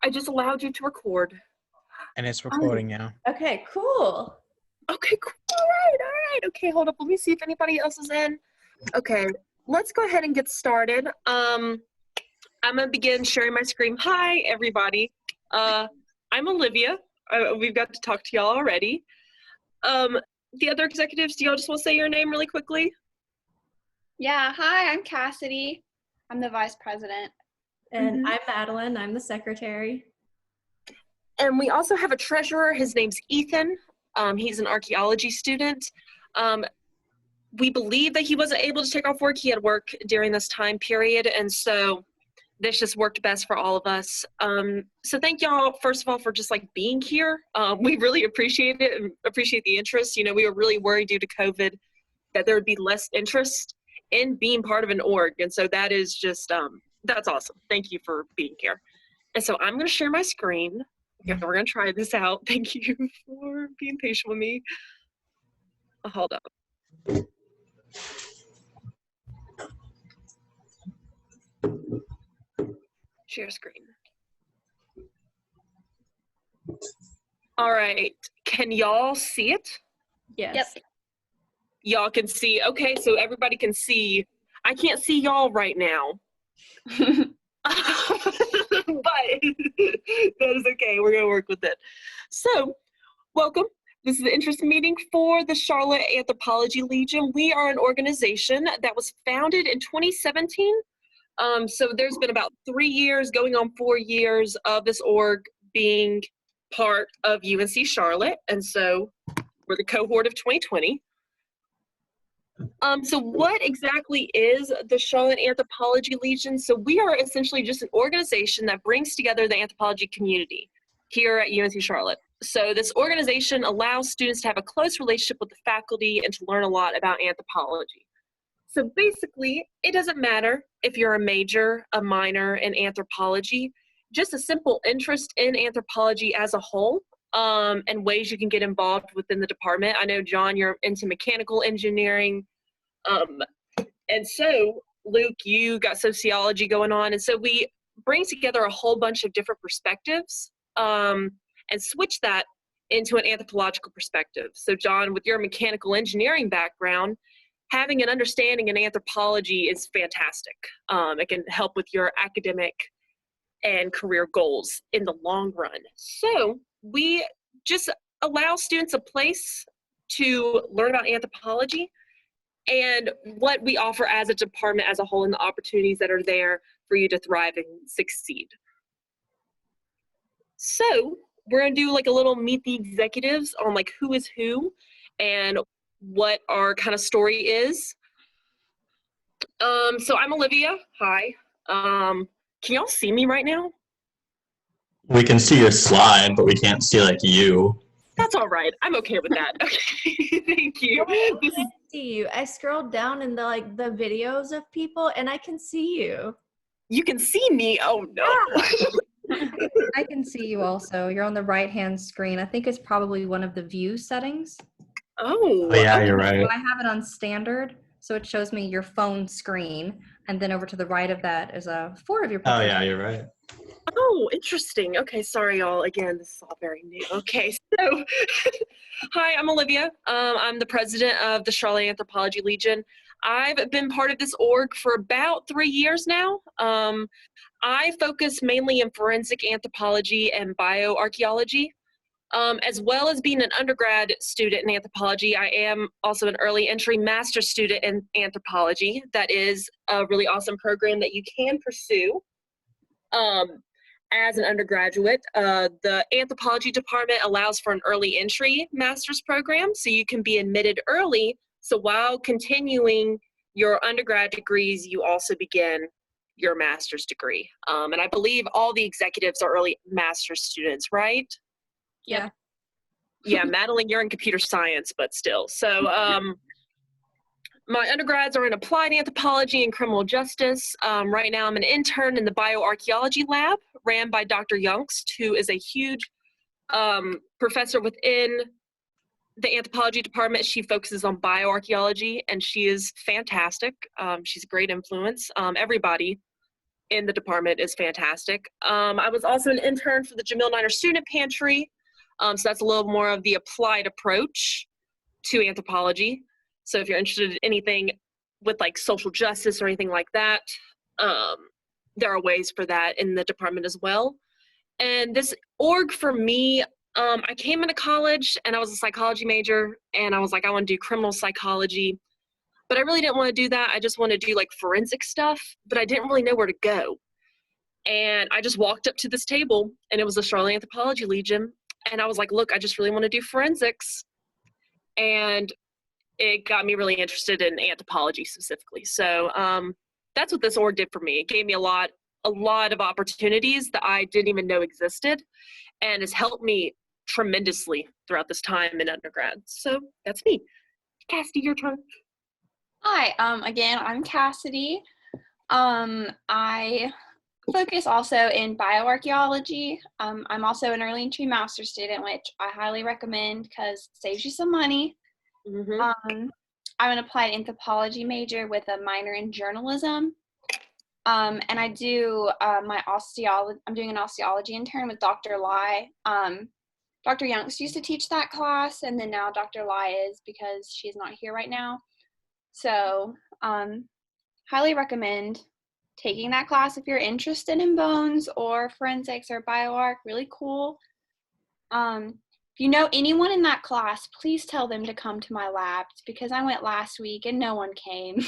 I just allowed you to record. And it's recording now. Okay, cool. Okay, cool. All right. Okay, hold up. Let me see if anybody else is in. Okay, let's go ahead and get started. I'm gonna begin sharing my screen. Hi, everybody. I'm Olivia. We've got to talk to y'all already. The other executives, do y'all just want to say your name really quickly? Yeah, hi, I'm Cassidy. I'm the vice president. And I'm Madeline. I'm the secretary. And we also have a treasurer. His name's Ethan. He's an archaeology student. We believe that he wasn't able to take off work. He had work during this time period, and so this just worked best for all of us. So thank y'all, first of all, for just like being here. We really appreciate it and appreciate the interest. You know, we were really worried due to COVID that there would be less interest in being part of an org, and so that is just, that's awesome. Thank you for being here. And so I'm gonna share my screen. Yeah, we're gonna try this out. Thank you for being patient with me. Hold up. Share screen. All right, can y'all see it? Yes. Yep. Y'all can see, okay, so everybody can see. I can't see y'all right now. But that is okay, we're gonna work with it. So, welcome. This is the interest meeting for the Charlotte Anthropology Legion. We are an organization that was founded in 2017. So there's been about 3 years, going on 4 years of this org being part of UNC Charlotte. And so we're the cohort of 2020. So what exactly is the Charlotte Anthropology Legion? So we are essentially just an organization that brings together the anthropology community here at UNC Charlotte. So this organization allows students to have a close relationship with the faculty and to learn a lot about anthropology. So basically, it doesn't matter if you're a major, a minor in anthropology, just a simple interest in anthropology as a whole, and ways you can get involved within the department. I know, John, you're into mechanical engineering. And so, Luke, you got sociology going on. And so we bring together a whole bunch of different perspectives and switch that into an anthropological perspective. So, John, with your mechanical engineering background, having an understanding in anthropology is fantastic. It can help with your academic and career goals in the long run. So we just allow students a place to learn about anthropology and what we offer as a department as a whole and the opportunities that are there for you to thrive and succeed. So we're gonna do like a little meet the executives on like who is who and what our kind of story is. So I'm Olivia. Hi. Can y'all see me right now? We can see your slide, but we can't see like you. That's all right. I'm okay with that. Okay. Thank you. This is, See you. I scrolled down in the videos of people and I can see you. you can see me. Oh no. I can see you also. You're on the right-hand screen. I think it's probably one of the view settings. Oh. Yeah, okay. you're right. I have it on standard, so it shows me your phone screen, and then over to the right of that is a 4 of your pictures. Oh yeah, you're right. Oh, interesting. Okay, sorry y'all. Again, this is all very new. Okay, so hi, I'm Olivia. I'm the president of the Charlotte Anthropology Legion. I've been part of this org for about 3 years now. I focus mainly in forensic anthropology and bioarchaeology. As well as being an undergrad student in anthropology, I am also an early entry master's student in anthropology. That is a really awesome program that you can pursue as an undergraduate. The anthropology department allows for an early entry master's program, so you can be admitted early. So while continuing your undergrad degrees, you also begin your master's degree. And I believe all the executives are early master's students, right? Yeah. Yeah, Madeline, you're in computer science, but still. So my undergrads are in applied anthropology and criminal justice. Right now I'm an intern in the bioarchaeology lab ran by Dr. Youngst, who is a huge professor within the anthropology department. She focuses on bioarchaeology and she is fantastic. She's a great influence. Everybody in the department is fantastic. I was also an intern for the Jamil Niner Student Pantry. So that's a little more of the applied approach to anthropology. So if you're interested in anything with like social justice or anything like that, there are ways for that in the department as well. And this org for me, I came into college and I was a psychology major and I was like, I want to do criminal psychology, but I really didn't want to do that. I just want to do like forensic stuff, but I didn't really know where to go. And I just walked up to this table and it was the Charlotte Anthropology Legion. And I was like, look, I just really want to do forensics. And it got me really interested in anthropology specifically. So that's what this org did for me. It gave me a lot of opportunities that I didn't even know existed, and has helped me tremendously throughout this time in undergrad. So that's me. Cassidy, your turn. Hi, again, I'm Cassidy. I focus also in bioarchaeology. I'm also an early entry master's student, which I highly recommend because it saves you some money. Mm-hmm. I'm an applied anthropology major with a minor in journalism. And I do I'm doing an osteology intern with Dr. Lai. Dr. Youngs used to teach that class, and then now Dr. Lai is because she's not here right now. So highly recommend taking that class if you're interested in bones or forensics or bioarch. Really cool. If you know anyone in that class, please tell them to come to my lab because I went last week and no one came.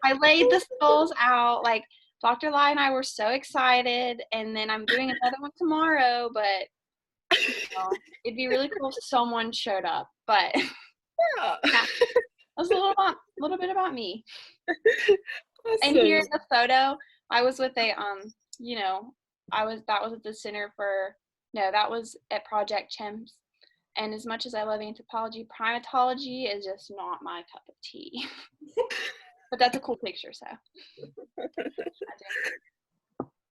I laid the skulls out. Like, Dr. Lai and I were so excited, and then I'm doing another one tomorrow, but it'd be really cool if someone showed up. But yeah, that's a little bit about me. Awesome. And here in the photo, I was with a that was at the Center for that was at Project Chimps. And as much as I love anthropology, primatology is just not my cup of tea. But that's a cool picture, so.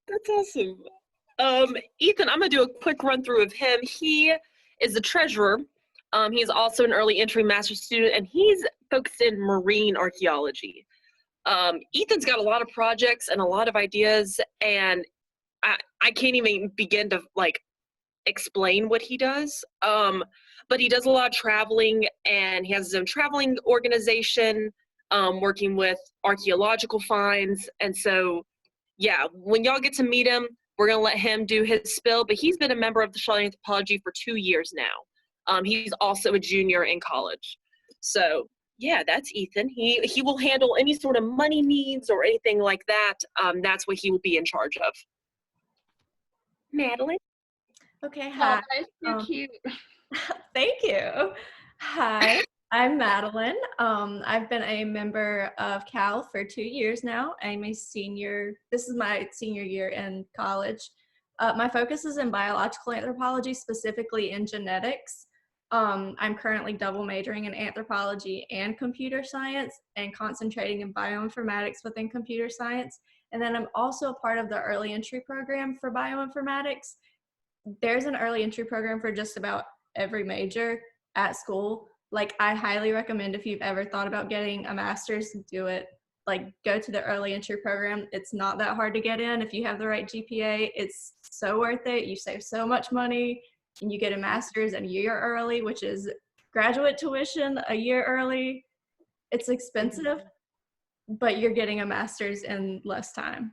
That's awesome. Ethan, I'm gonna do a quick run through of him. He is the treasurer. He's also an early entry master's student, and he's focused in marine archaeology. Ethan's got a lot of projects and a lot of ideas, and I can't even begin to like explain what he does. But he does a lot of traveling, and he has his own traveling organization, working with archaeological finds. And so, yeah, when y'all get to meet him, we're gonna let him do his spill, but he's been a member of the Charlotte Anthropology for 2 years now. He's also a junior in college. So yeah, that's Ethan. He will handle any sort of money needs or anything like that. That's what he will be in charge of. Madeline? Okay, Oh, hi. that's so cute. Thank you. Hi, I'm Madeline. I've been a member of CAL for 2 years now. I'm a senior. This is my senior year in college. My focus is in biological anthropology, specifically in genetics. I'm currently double majoring in anthropology and computer science and concentrating in bioinformatics within computer science. And then I'm also a part of the early entry program for bioinformatics. There's an early entry program for just about every major at school. Like, I highly recommend if you've ever thought about getting a master's, do it. Like, go to the early entry program. It's not that hard to get in. If you have the right GPA, it's so worth it. You save so much money, and you get a master's a year early, which is graduate tuition a year early. It's expensive, but you're getting a master's in less time.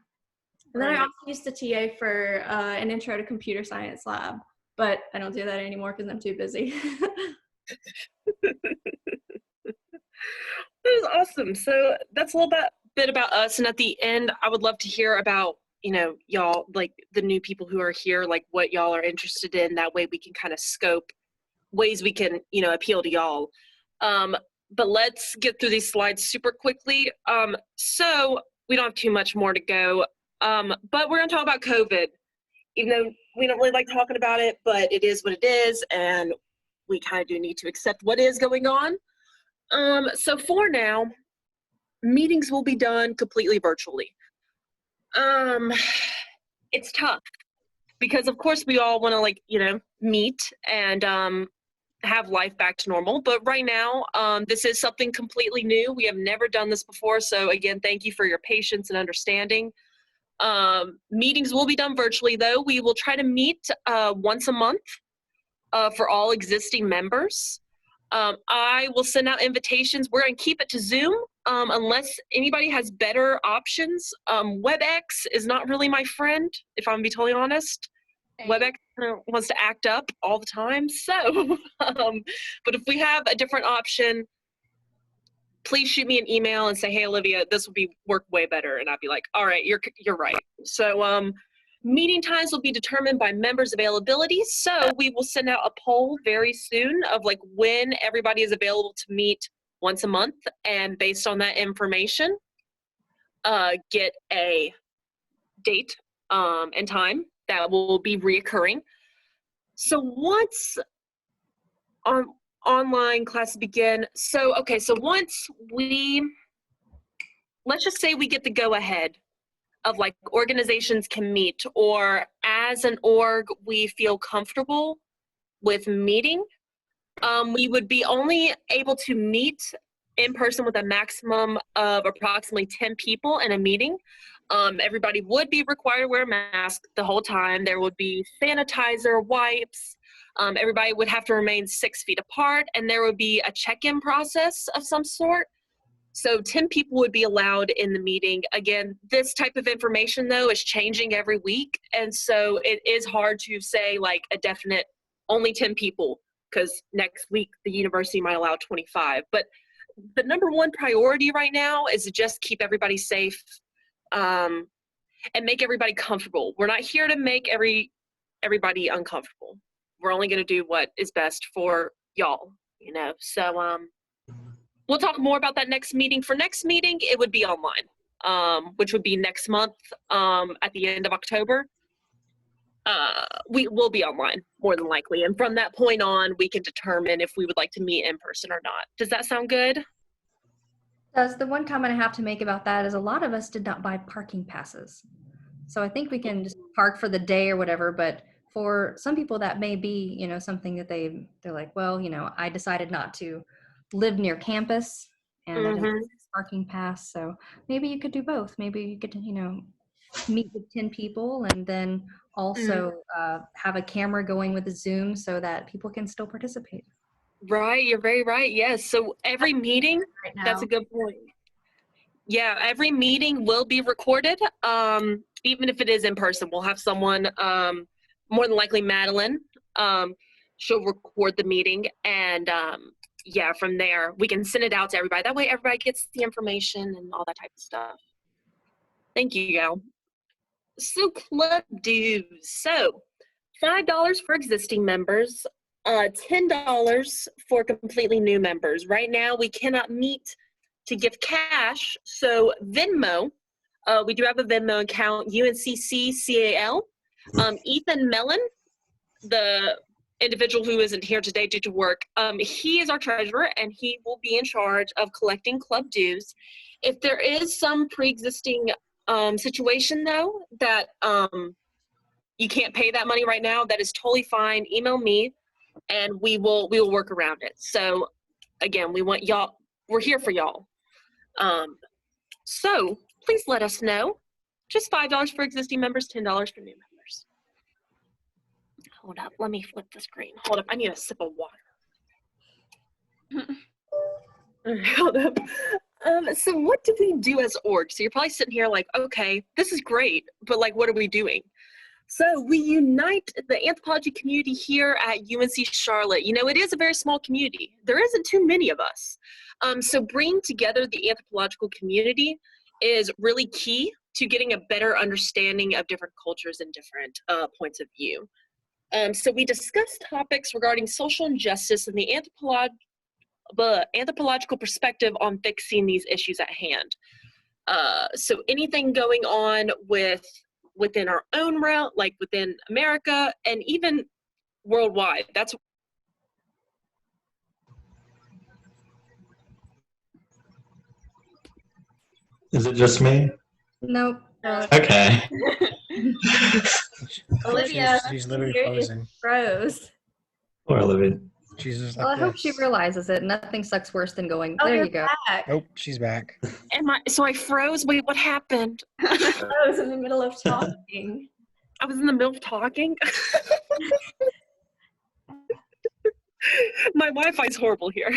And then I also used to TA for an intro to computer science lab, but I don't do that anymore because I'm too busy. That is awesome. So that's a little bit about us. And at the end, I would love to hear about, y'all, like the new people who are here, like what y'all are interested in. That way we can kind of scope ways we can, appeal to y'all. But let's get through these slides super quickly. So we don't have too much more to go. But we're going to talk about COVID, even though we don't really like talking about it, but it is what it is. And we kind of do need to accept what is going on. So for now, meetings will be done completely virtually. It's tough because of course we all want to meet and have life back to normal. But right now, this is something completely new. We have never done this before. So again, thank you for your patience and understanding. Meetings will be done virtually, though. We will try to meet once a month for all existing members. I will send out invitations. We're going to keep it to Zoom unless anybody has better options. WebEx is not really my friend, if I'm going to be totally honest. WebEx wants to act up all the time. So, but if we have a different option, please shoot me an email and say, hey, Olivia, this would work way better. And I'd be like, all right, you're right. So meeting times will be determined by members' availability. So we will send out a poll very soon of like when everybody is available to meet once a month. And based on that information, get a date and time that will be reoccurring. So once online classes begin, so once let's just say we get the go ahead of like organizations can meet, or as an org we feel comfortable with meeting, we would be only able to meet in person with a maximum of approximately 10 people in a meeting. Everybody would be required to wear a mask the whole time. There would be sanitizer, wipes. Everybody would have to remain 6 feet apart, and there would be a check-in process of some sort. So 10 people would be allowed in the meeting. Again, this type of information, though, is changing every week. And so it is hard to say like a definite only 10 people, because next week the university might allow 25. But the number one priority right now is to just keep everybody safe and make everybody comfortable. We're not here to make everybody uncomfortable. We're only going to do what is best for y'all, you know. So we'll talk more about that next meeting. For next meeting, it would be online, which would be next month at the end of October. We will be online, more than likely. And from that point on, we can determine if we would like to meet in person or not. Does that sound good? The one comment I have to make about that is a lot of us did not buy parking passes. So I think we can just park for the day or whatever, but for some people that may be, you know, something that they're like, well, you know, I decided not to live near campus and I don't have a parking pass. So maybe you could do both. Maybe you could, you know, meet with 10 people and then also have a camera going with the Zoom so that people can still participate. Right, you're very right. Yes. So every meeting, Right now. that's a good point. Yeah, every meeting will be recorded. Even if it is in person, we'll have someone, more than likely Madeline, she'll record the meeting, and yeah, from there we can send it out to everybody. That way everybody gets the information and all that type of stuff. Thank you, Gal. So club dues. So $5 for existing members, $10 for completely new members. Right now we cannot meet to give cash, so Venmo, we do have a Venmo account, UNCCCAL. Ethan Mellon, the individual who isn't here today due to work, he is our treasurer and he will be in charge of collecting club dues. If there is some pre-existing situation though that you can't pay that money right now, that is totally fine. Email me and we will work around it. So again, we want y'all, we're here for y'all. So please let us know. Just $5 for existing members, $10 for new members. Hold up, let me flip the screen. Hold up, I need a sip of water. Hold up. So what do we do as org? So you're probably sitting here like, okay, this is great, but like, what are we doing? So we unite the anthropology community here at UNC Charlotte. You know, it is a very small community. There isn't too many of us. So bringing together the anthropological community is really key to getting a better understanding of different cultures and different points of view. So we discussed topics regarding social injustice and the anthropological perspective on fixing these issues at hand. So anything going on within our own realm, like within America and even worldwide. That's Is it just me? Nope. Okay. Olivia, She's literally here is frozen. froze. Poor Olivia. She's just Well, I like hope she this. realizes it. Nothing sucks worse than going, Oh, there you're you go. back. Nope, she's back. So I froze. Wait, what happened? I was in the middle of talking. I was in the middle of talking. My Wi-Fi's horrible here.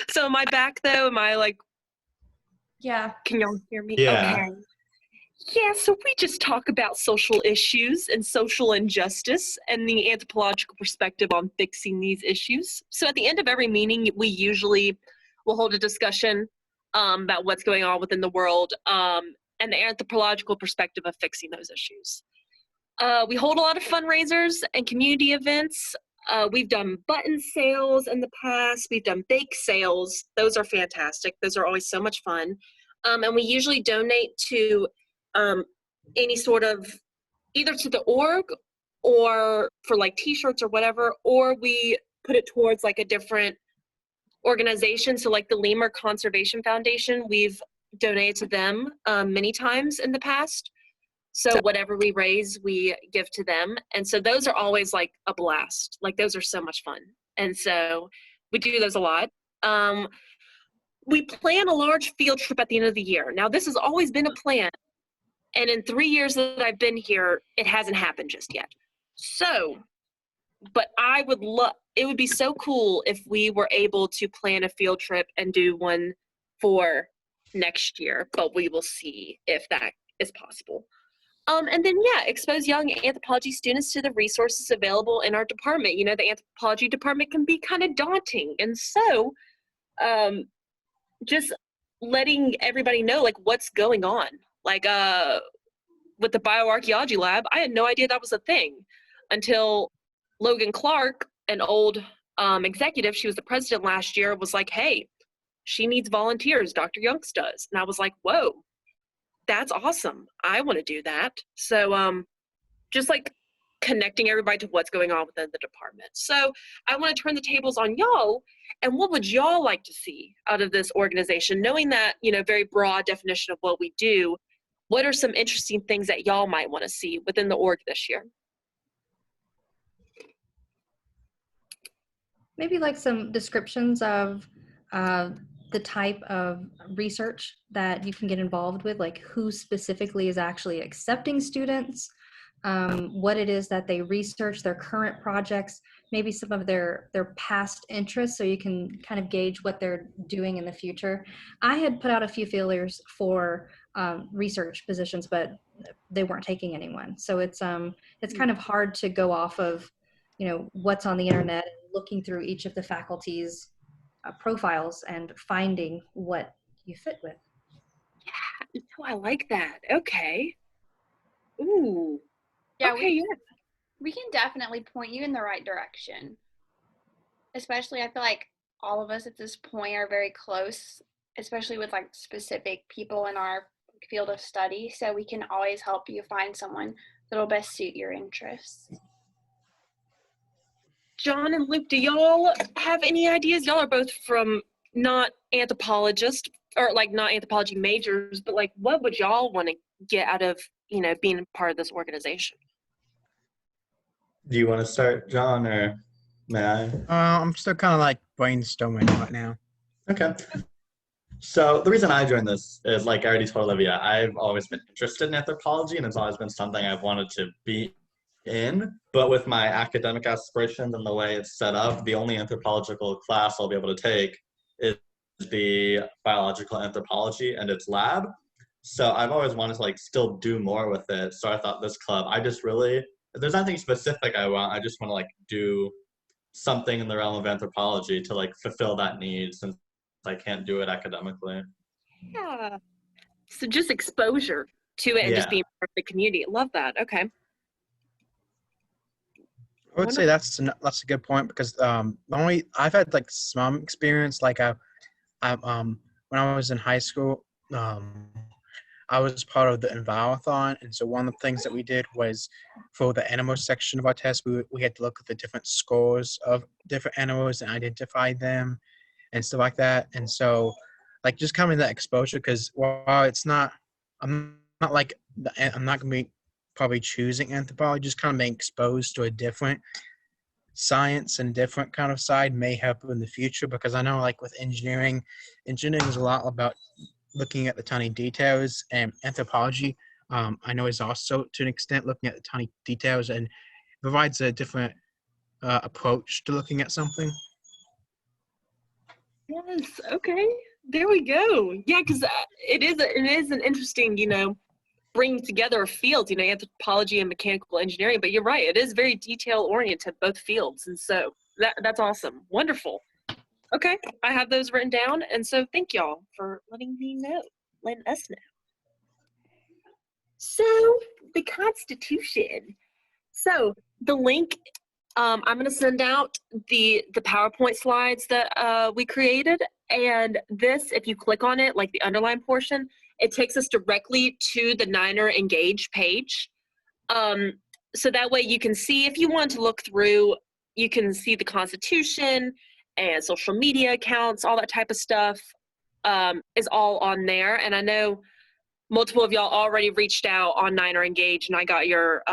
So am I back though? Am I like, Yeah. can y'all hear me? Yeah. Okay. Yeah, so we just talk about social issues and social injustice and the anthropological perspective on fixing these issues. So at the end of every meeting, we usually will hold a discussion about what's going on within the world and the anthropological perspective of fixing those issues. We hold a lot of fundraisers and community events. We've done button sales in the past. We've done bake sales. Those are fantastic. Those are always so much fun. And we usually donate to any sort of, either to the org or for like t-shirts or whatever, or we put it towards like a different organization. So like the Lemur Conservation Foundation, we've donated to them many times in the past. So whatever we raise, we give to them. And so those are always like a blast. Like those are so much fun. And so we do those a lot. We plan a large field trip at the end of the year. Now this has always been a plan. And in 3 years that I've been here, it hasn't happened just yet. So, but I would love, it would be so cool if we were able to plan a field trip and do one for next year, but we will see if that is possible. And then, yeah, expose young anthropology students to the resources available in our department. You know, the anthropology department can be kind of daunting. And so just letting everybody know, like, what's going on. Like with the bioarchaeology lab, I had no idea that was a thing until Logan Clark, an old executive, she was the president last year, was like, hey, she needs volunteers, Dr. Youngs does. And I was like, whoa, that's awesome. I want to do that. So just like connecting everybody to what's going on within the department. So I want to turn the tables on y'all. And what would y'all like to see out of this organization? Knowing that, you know, very broad definition of what we do, what are some interesting things that y'all might want to see within the org this year? Maybe like some descriptions of the type of research that you can get involved with, like who specifically is actually accepting students, what it is that they research, their current projects, maybe some of their past interests, so you can kind of gauge what they're doing in the future. I had put out a few feelers for research positions, but they weren't taking anyone. So it's kind of hard to go off of, you know, what's on the internet, looking through each of the faculty's profiles and finding what you fit with. Yeah, oh, I like that. Okay. Ooh. Yeah, okay, we can definitely point you in the right direction. Especially, I feel like all of us at this point are very close, especially with like specific people in our field of study. So we can always help you find someone that'll best suit your interests. John and Luke, do y'all have any ideas? Y'all are both from not anthropologists or like not anthropology majors, but like what would y'all want to get out of, you know, being a part of this organization? Do you want to start, John, or may I? I'm still kind of like brainstorming right now. Okay. So the reason I joined this is, like I already told Olivia, I've always been interested in anthropology, and it's always been something I've wanted to be in. But with my academic aspirations and the way it's set up, the only anthropological class I'll be able to take is the biological anthropology and its lab. So I've always wanted to like still do more with it. So I thought this club, there's nothing specific I want. I just want to like do something in the realm of anthropology to like fulfill that need, since I can't do it academically. Yeah. So just exposure to it and just Yeah. being part of the community. Love that. Okay. I would say that's a good point, because I've had like some experience, like I when I was in high school, I was part of the Envirothon, and so one of the things that we did was, for the animal section of our test, we had to look at the different scores of different animals and identify them and stuff like that. And so like just coming that exposure, because while I'm not going to be probably choosing anthropology, just kind of being exposed to a different science and different kind of side may help in the future, because I know like with engineering is a lot about looking at the tiny details, and anthropology I know is also to an extent looking at the tiny details and provides a different approach to looking at something. Yes. Okay. There we go. Yeah, because it is an interesting, bringing together fields, anthropology and mechanical engineering. But you're right, it is very detail oriented, both fields, and so that's awesome. Wonderful. Okay, I have those written down, and so thank y'all for letting us know. So the Constitution. So the link, I'm going to send out the PowerPoint slides that we created, and this, if you click on it, like the underline portion, it takes us directly to the Niner Engage page. So that way you can see, if you want to look through, you can see the Constitution and social media accounts, all that type of stuff is all on there. And I know multiple of y'all already reached out on Niner Engage, and I got your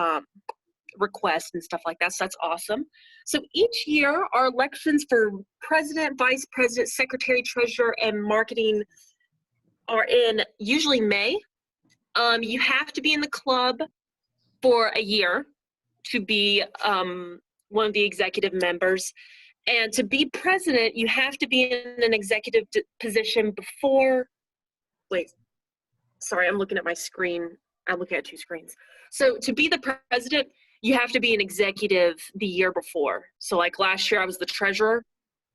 requests and stuff like that, so that's awesome. So each year, our elections for president, vice president, secretary, treasurer, and marketing are in usually May. You have to be in the club for a year to be one of the executive members. And to be president, you have to be in an executive position before, wait, sorry, I'm looking at my screen. I'm looking at two screens. So to be the president, you have to be an executive the year before. So like last year I was the treasurer.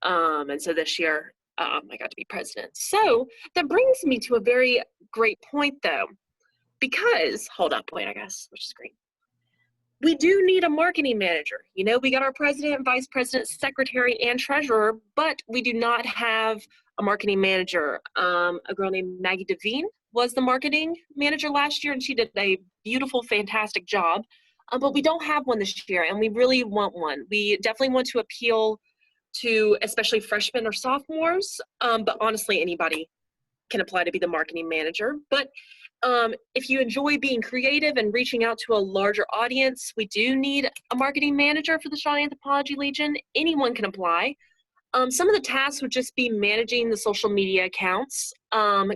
And so this year I got to be president. So that brings me to a very great point though, because, hold up, wait, I gotta switch screen. We do need a marketing manager. We got our president, vice president, secretary, and treasurer, but we do not have a marketing manager. A girl named Maggie Devine was the marketing manager last year, and she did a beautiful, fantastic job. But we don't have one this year, and we really want one. We definitely want to appeal to especially freshmen or sophomores, but honestly, anybody can apply to be the marketing manager. But if you enjoy being creative and reaching out to a larger audience, we do need a marketing manager for the Shawnee Anthropology Legion. Anyone can apply. Some of the tasks would just be managing the social media accounts,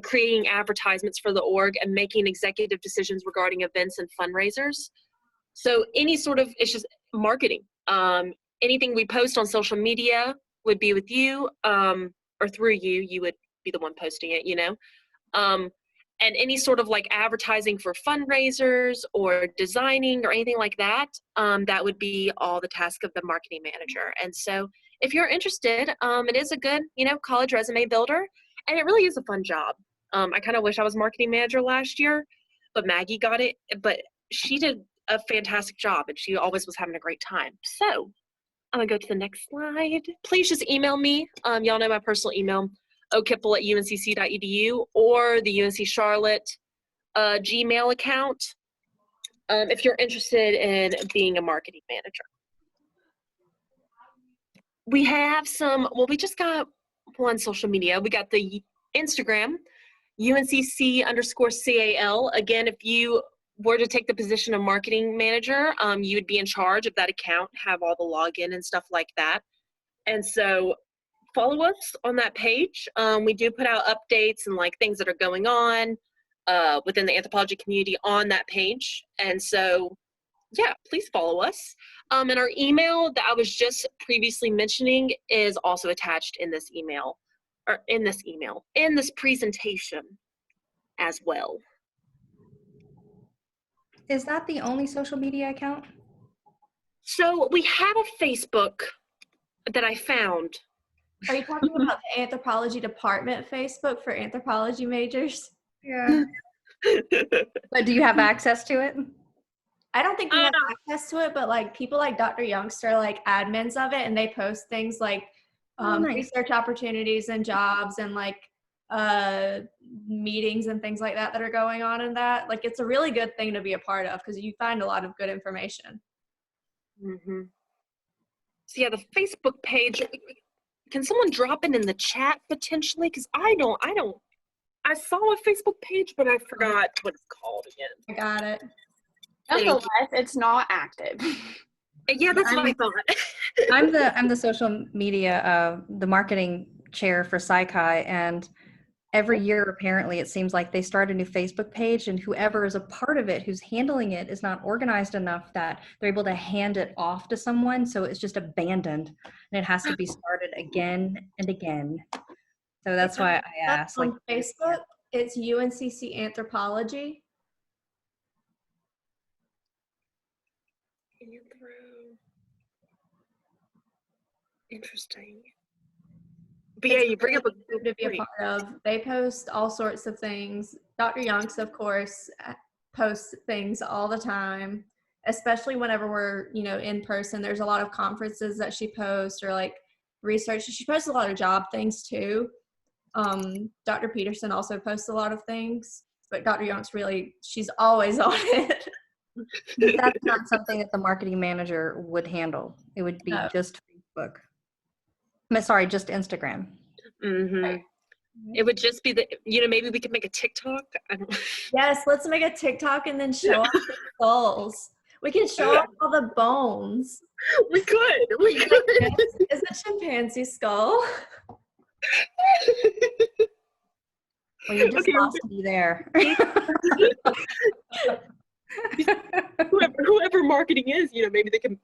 creating advertisements for the org, and making executive decisions regarding events and fundraisers. So any sort of, it's just marketing. Anything we post on social media would be with you, or through you. You would be the one posting it, and any sort of like advertising for fundraisers or designing or anything like that, that would be all the task of the marketing manager. And so if you're interested, it is a good, college resume builder, and it really is a fun job. I kind of wish I was marketing manager last year, but Maggie got it, but she did a fantastic job, and she always was having a great time. So I'm gonna go to the next slide. Please just email me. Y'all know my personal email, okipple@uncc.edu, or the UNC Charlotte Gmail account if you're interested in being a marketing manager. We have we just got one social media. We got the Instagram, UNCC_CAL. Again, if you were to take the position of marketing manager, you would be in charge of that account, have all the login and stuff like that. And so follow us on that page. We do put out updates and like things that are going on within the anthropology community on that page. And so, yeah, please follow us. And our email that I was just previously mentioning is also attached in this email, or in this presentation as well. Is that the only social media account? So we have a Facebook that I found. Are you talking about the anthropology department Facebook for anthropology majors? Yeah. But do you have access to it? I don't think we have access to it, but like people like Dr. Youngster, like admins of it, and they post things like Nice. research opportunities and jobs and like meetings and things like that are going on in that. Like it's a really good thing to be a part of because you find a lot of good information. Mm-hmm. So yeah, the Facebook page, can someone drop it in the chat potentially? Because I saw a Facebook page, but I forgot what it's called again. I got it. Nonetheless, it's not active. Yeah, that's what I thought. I'm the social media, the marketing chair for PsyChi, and every year apparently it seems like they start a new Facebook page, and whoever is a part of it, who's handling it, is not organized enough that they're able to hand it off to someone, so it's just abandoned, and it has to be started again and again. So that's why I asked, like, On Facebook, it's UNCC Anthropology. Interesting. But yeah, It's you bring up a good to be a point. part of. They post all sorts of things. Dr. Yonks, of course, posts things all the time, especially whenever we're, in person. There's a lot of conferences that she posts, or like research. She posts a lot of job things too. Dr. Peterson also posts a lot of things, but Dr. Yonks really, she's always on it. that's not something that the marketing manager would handle. It would be No. just Facebook. Sorry, just Instagram. Mm-hmm. It would just be maybe we could make a TikTok. I don't. Yes, let's make a TikTok and then show off the skulls. We can show off all the bones. We could. Is it chimpanzee skull? Well, you just Okay. lost me there. Whoever marketing is, maybe they can,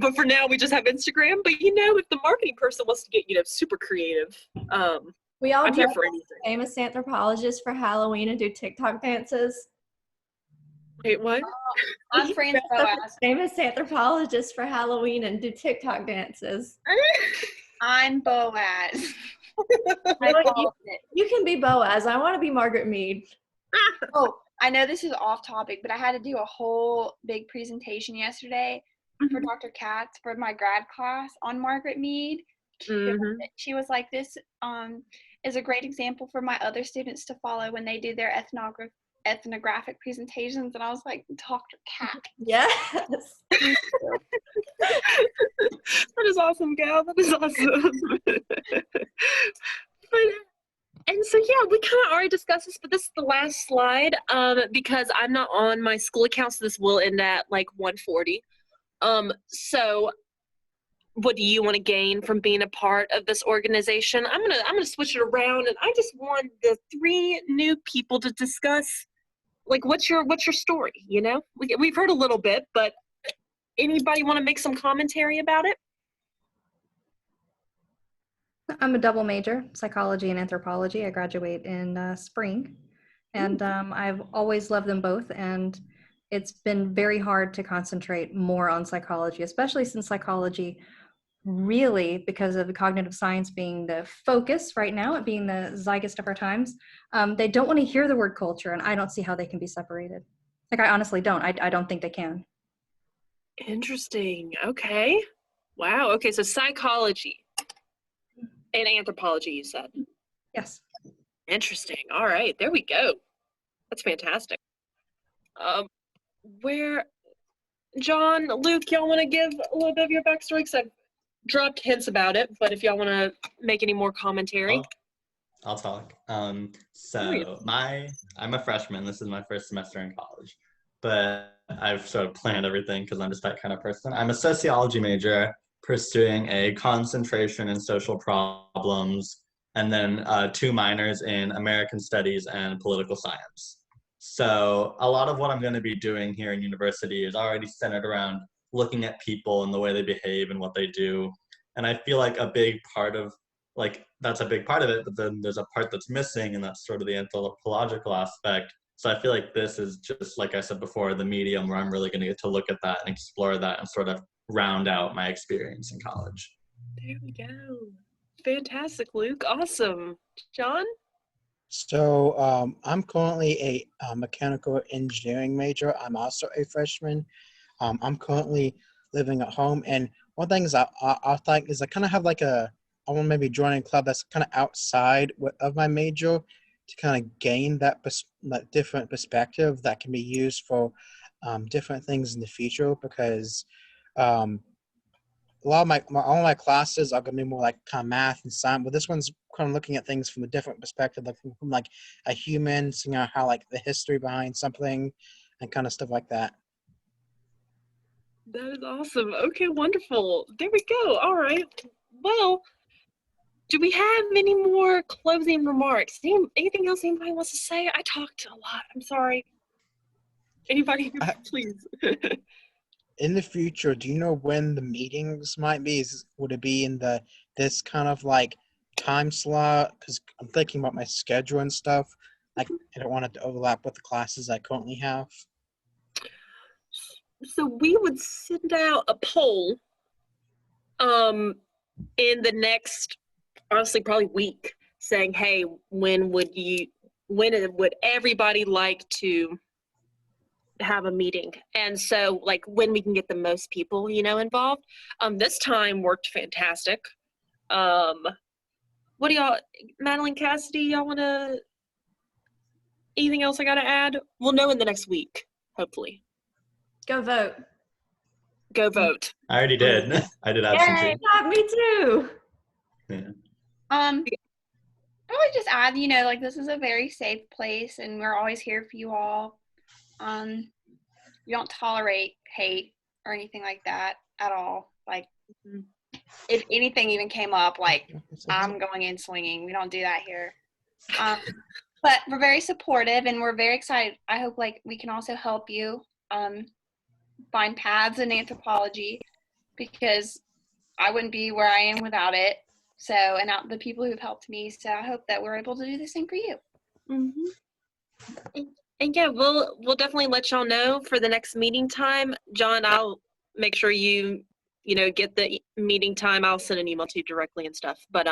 but for now we just have Instagram. But if the marketing person wants to get, super creative, We all I'm here dress for as anything. famous anthropologists for Halloween and do TikTok dances. Wait, what? I'm friends Dress with up as Boaz. famous anthropologists for Halloween and do TikTok dances. I'm Boaz. You can be Boaz. I want to be Margaret Mead. Oh, I know this is off topic, but I had to do a whole big presentation yesterday for Dr. Katz for my grad class on Margaret Mead. Mhm. She was like, this is a great example for my other students to follow when they do their ethnographic presentations. And I was like, Dr. Katz. Yes. That is awesome, gal. That is awesome. And so, yeah, we kind of already discussed this, but this is the last slide because I'm not on my school account, so this will end at like 1:40. So what do you want to gain from being a part of this organization? I'm gonna switch it around, and I just want the 3 new people to discuss, like, what's your story? We've heard a little bit, but anybody want to make some commentary about it? I'm a double major, psychology and anthropology. I graduate in spring, and I've always loved them both, and it's been very hard to concentrate more on psychology, especially since psychology really, because of the cognitive science being the focus right now, it being the zeitgeist of our times, they don't want to hear the word culture, and I don't see how they can be separated. Like, I honestly don't. I don't think they can. Interesting. Okay. Wow. Okay, so psychology and anthropology, you said. Yes. Interesting. All right, there we go. That's fantastic. John, Luke, y'all want to give a little bit of your backstory? Because I've dropped hints about it, but if y'all want to make any more commentary. I'll talk. I'm a freshman. This is my first semester in college, but I've sort of planned everything because I'm just that kind of person. I'm a sociology major pursuing a concentration in social problems, and then 2 minors in American studies and political science. So a lot of what I'm going to be doing here in university is already centered around looking at people and the way they behave and what they do. And I feel like a big part of, that's a big part of it, but then there's a part that's missing, and that's sort of the anthropological aspect. So I feel like this is just, like I said before, the medium where I'm really going to get to look at that and explore that and sort of round out my experience in college. There we go. Fantastic, Luke. Awesome. John? So I'm currently a mechanical engineering major. I'm also a freshman. I'm currently living at home, and one thing is I think is I kind of have I want to maybe join a club that's kind of outside of my major to kind of gain that different perspective that can be used for different things in the future, because a lot of all my classes are going to be more like kind of math and science, but this one's kind of looking at things from a different perspective, like from like a human, seeing how like the history behind something and kind of stuff like that. That is awesome. Okay, wonderful. There we go. All right. Well, do we have any more closing remarks? Anything else anybody wants to say? I talked a lot. I'm sorry. Anybody, please. In the future, do you know when the meetings might be? Would it be in this kind of like time slot? Because I'm thinking about my schedule and stuff. Like, I don't want it to overlap with the classes I currently have. So we would send out a poll in the next, honestly, probably week, saying, hey, when would everybody like to have a meeting? And so like when we can get the most people, involved. This time worked fantastic. What do y'all, Madeline, Cassidy, y'all want to, anything else I got to add? We'll know in the next week, hopefully. Go vote. Go vote. I already did. I did Yay, absentee. me too. Yeah. I would just add, like this is a very safe place and we're always here for you all. We don't tolerate hate or anything like that at all. Like if anything even came up, like I'm going in swinging. We don't do that here. But we're very supportive and we're very excited. I hope like we can also help you find paths in anthropology, because I wouldn't be where I am without it. So, and the people who've helped me. So I hope that we're able to do the same for you. Mm-hmm. And yeah, we'll definitely let y'all know for the next meeting time. John, I'll make sure you get the meeting time. I'll send an email to you directly and stuff. But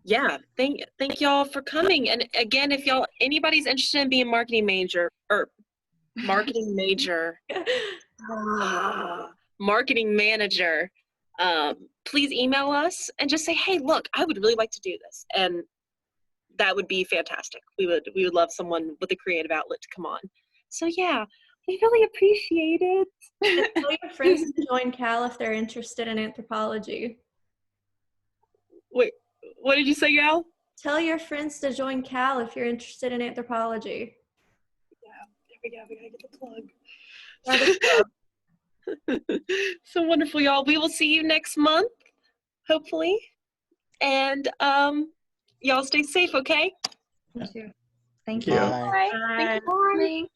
yeah, thank y'all for coming. And again, if anybody's interested in being marketing major, marketing manager, please email us and just say, hey, look, I would really like to do this. And that would be fantastic. We would love someone with a creative outlet to come on. So yeah, we really appreciate it. And tell your friends to join Cal if they're interested in anthropology. Wait, what did you say, Gal? Tell your friends to join Cal if you're interested in anthropology. There we go. We gotta get the plug. So wonderful, y'all. We will see you next month, hopefully. And y'all stay safe, okay? Thank you. Thank you. you. Bye. Thank you for coming.